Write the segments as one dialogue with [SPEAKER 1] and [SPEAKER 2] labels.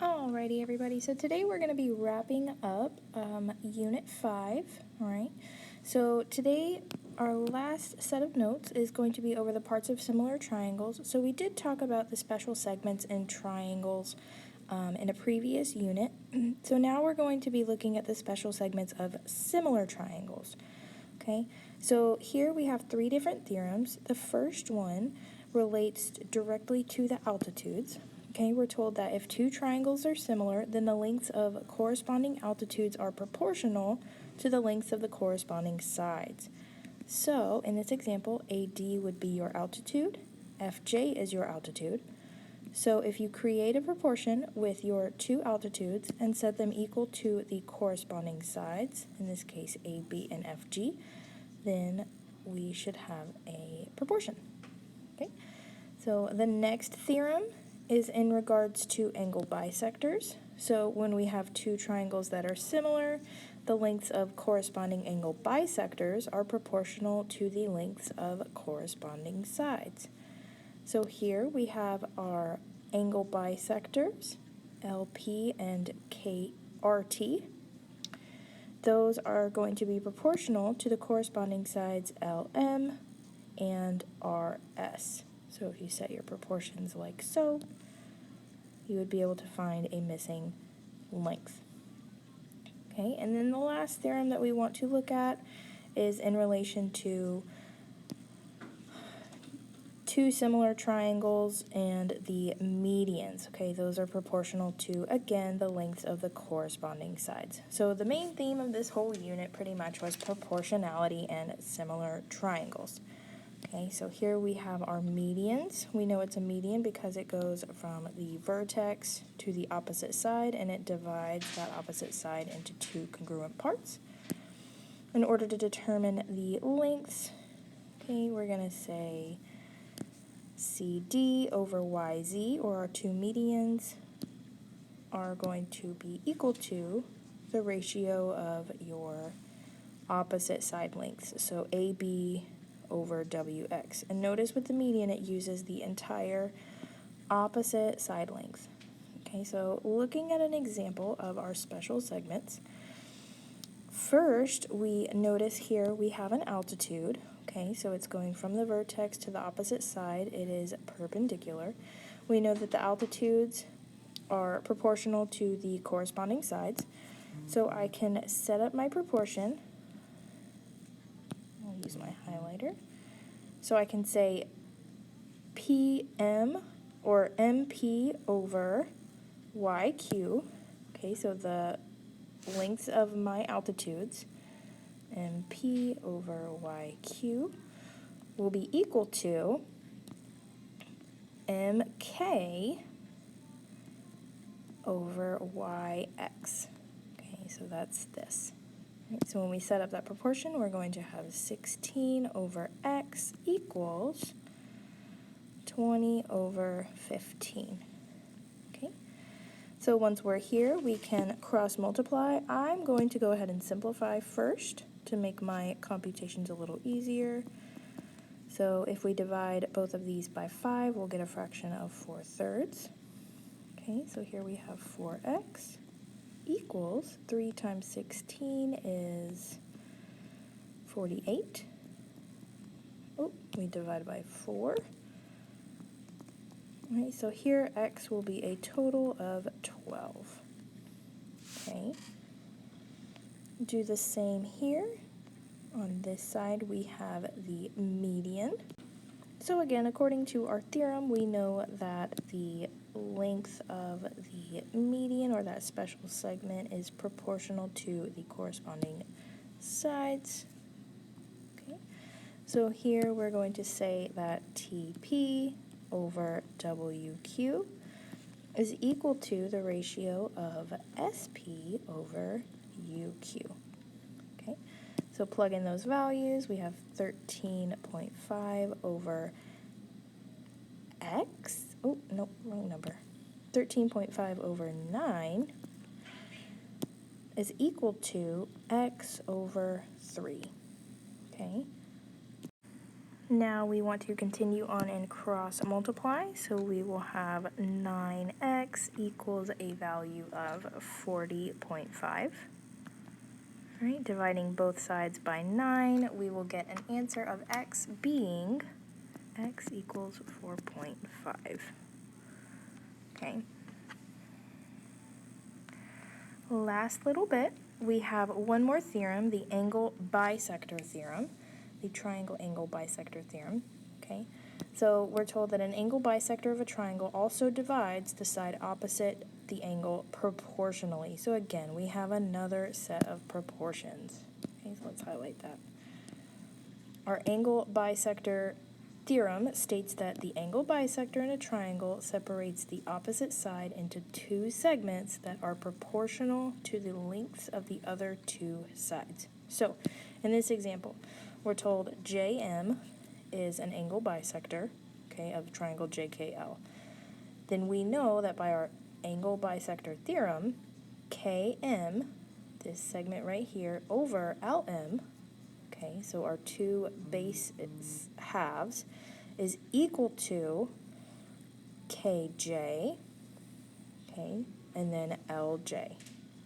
[SPEAKER 1] Alrighty, everybody. So today we're going to be wrapping up Unit 5, all right? So today our last set of notes is going to be over the parts of similar triangles. So we did talk about the special segments in triangles in a previous unit. So now we're going to be looking at the special segments of similar triangles, okay? So here we have three different theorems. The first one relates directly to the altitudes. Okay, we're told that if two triangles are similar, then the lengths of corresponding altitudes are proportional to the lengths of the corresponding sides. So, in this example, AD would be your altitude, FJ is your altitude. So if you create a proportion with your two altitudes and set them equal to the corresponding sides, in this case AB and FG, then we should have a proportion. Okay, so the next theorem is in regards to angle bisectors. So when we have two triangles that are similar, the lengths of corresponding angle bisectors are proportional to the lengths of corresponding sides. So here we have our angle bisectors, LP and KRT. Those are going to be proportional to the corresponding sides LM and RS. So if you set your proportions like so, you would be able to find a missing length. Okay, and then the last theorem that we want to look at is in relation to two similar triangles and the medians. Okay, those are proportional to, again, the lengths of the corresponding sides. So the main theme of this whole unit pretty much was proportionality and similar triangles. Okay, so here we have our medians. We know it's a median because it goes from the vertex to the opposite side, and it divides that opposite side into two congruent parts. In order to determine the lengths, okay, we're going to say CD over YZ, or our two medians, are going to be equal to the ratio of your opposite side lengths. So AB over WX. And notice with the median, it uses the entire opposite side length. Okay, so looking at an example of our special segments, first we notice here we have an altitude. Okay, so it's going from the vertex to the opposite side. It is perpendicular. We know that the altitudes are proportional to the corresponding sides. So I can set up my proportion. I'll use my highlighter. So I can say PM or MP over YQ. Okay, so the lengths of my altitudes, MP over YQ, will be equal to MK over YX. Okay, so that's this. Right, so when we set up that proportion, we're going to have 16 over X equals 20 over 15. Okay, so once we're here, we can cross multiply. I'm going to go ahead and simplify first to make my computations a little easier. So if we divide both of these by 5, we'll get a fraction of 4/3. Okay, so here we have 4x equals 3 times 16 is 48. Oh, we divide by 4. Okay, so here x will be a total of 12. Okay, do the same here. On this side we have the median. So again, according to our theorem, we know that the length of the median, or that special segment, is proportional to the corresponding sides. Okay, so here we're going to say that TP over WQ is equal to the ratio of SP over UQ. Okay, so plug in those values. We have 13.5 over X. Oh, no, wrong number. 13.5 over 9 is equal to X over 3. Okay. Now we want to continue on and cross multiply, so we will have 9x equals a value of 40.5. Right, dividing both sides by 9, we will get an answer of x being x equals 4.5. Okay. Last little bit, we have one more theorem, the angle bisector theorem, the triangle angle bisector theorem. Okay. So we're told that an angle bisector of a triangle also divides the side opposite the angle proportionally. So again, we have another set of proportions. Okay, so let's highlight that. Our angle bisector theorem states that the angle bisector in a triangle separates the opposite side into two segments that are proportional to the lengths of the other two sides. So, in this example, we're told JM is an angle bisector, okay, of the triangle JKL. Then we know that by our angle bisector theorem, KM, this segment right here, over LM, okay, so our two base halves, is equal to KJ, okay, and then LJ.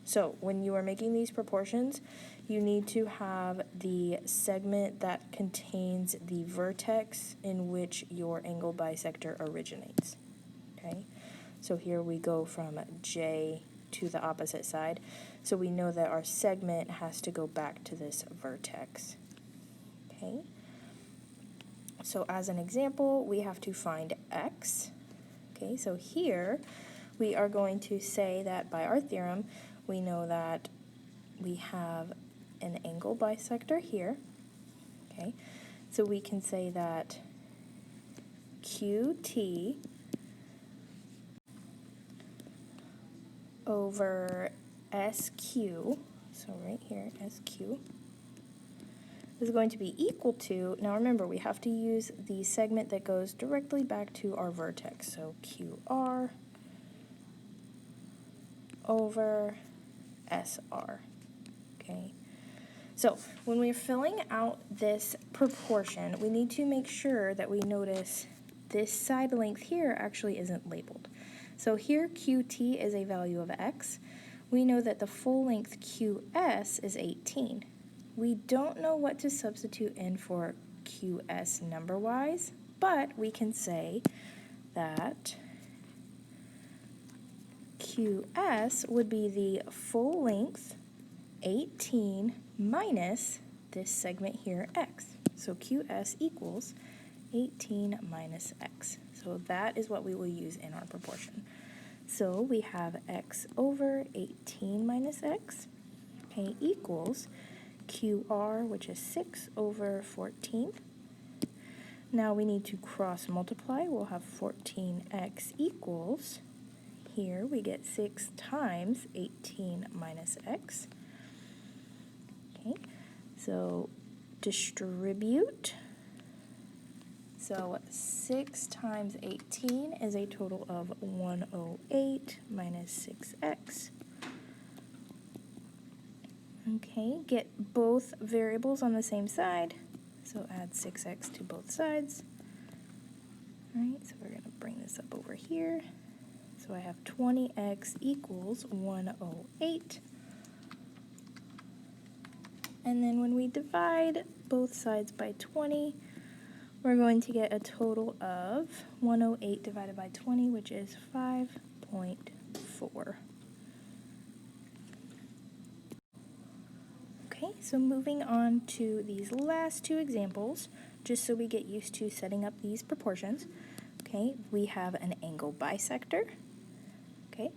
[SPEAKER 1] So when you are making these proportions, you need to have the segment that contains the vertex in which your angle bisector originates, okay? So here we go from J to the opposite side, so we know that our segment has to go back to this vertex. Okay, so as an example, we have to find x. Okay, so here we are going to say that by our theorem, we know that we have an angle bisector here. Okay, so we can say that QT over SQ, so right here, SQ, is going to be equal to, now remember, we have to use the segment that goes directly back to our vertex, so QR over SR, okay? So when we're filling out this proportion, we need to make sure that we notice this side length here actually isn't labeled. So here QT is a value of x. We know that the full length QS is 18. We don't know what to substitute in for QS number-wise, but we can say that QS would be the full length 18 minus this segment here, x. So QS equals 18 minus x. So that is what we will use in our proportion. So we have x over 18 minus x, okay, equals QR, which is 6 over 14. Now we need to cross multiply. We'll have 14x equals, here we get 6 times 18 minus x. Okay, so distribute. So 6 times 18 is a total of 108 minus 6x. Okay, get both variables on the same side, so add 6x to both sides. All right, so we're going to bring this up over here. So I have 20x equals 108. And then when we divide both sides by 20, we're going to get a total of 108 divided by 20, which is 5.4. Okay, so moving on to these last two examples, just so we get used to setting up these proportions. Okay, we have an angle bisector. Okay,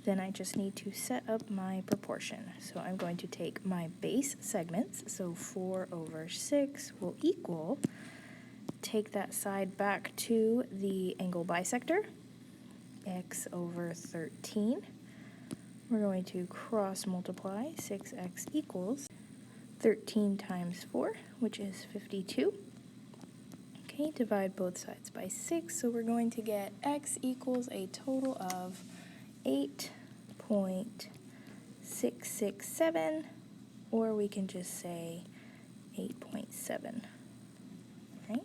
[SPEAKER 1] then I just need to set up my proportion. So I'm going to take my base segments, so 4 over 6 will equal, take that side back to the angle bisector, x over 13. We're going to cross multiply. 6x equals 13 times 4, which is 52. Okay, divide both sides by 6, so we're going to get x equals a total of 8.667, or we can just say 8.7. Right?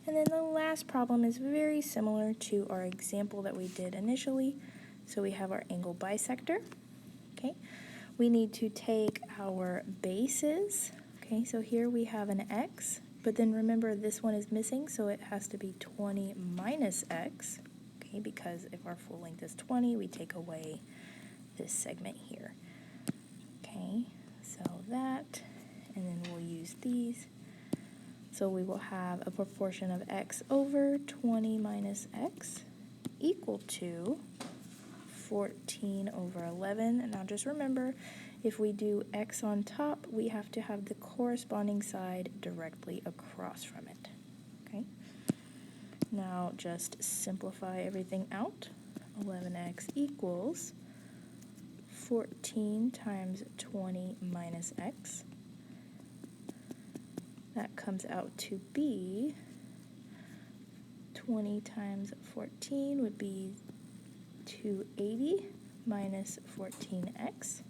[SPEAKER 1] And then the last problem is very similar to our example that we did initially. So we have our angle bisector, okay? We need to take our bases, okay? So here we have an x, but then remember this one is missing, so it has to be 20 minus x, okay? Because if our full length is 20, we take away this segment here, okay? So that, and then we'll use these. So we will have a proportion of x over 20 minus x equal to 14 over 11. And now just remember, if we do x on top, we have to have the corresponding side directly across from it. Okay. Now just simplify everything out. 11x equals 14 times 20 minus x. That comes out to be 20 times 14 would be 280 minus 14x.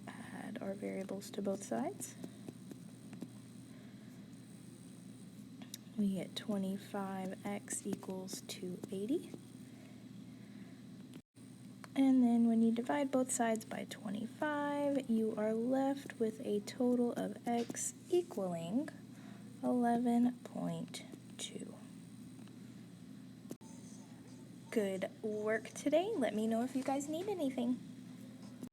[SPEAKER 1] Add our variables to both sides. We get 25x equals 280. And then when you divide both sides by 25, you are left with a total of x equaling 11.2. Good work today. Let me know if you guys need anything.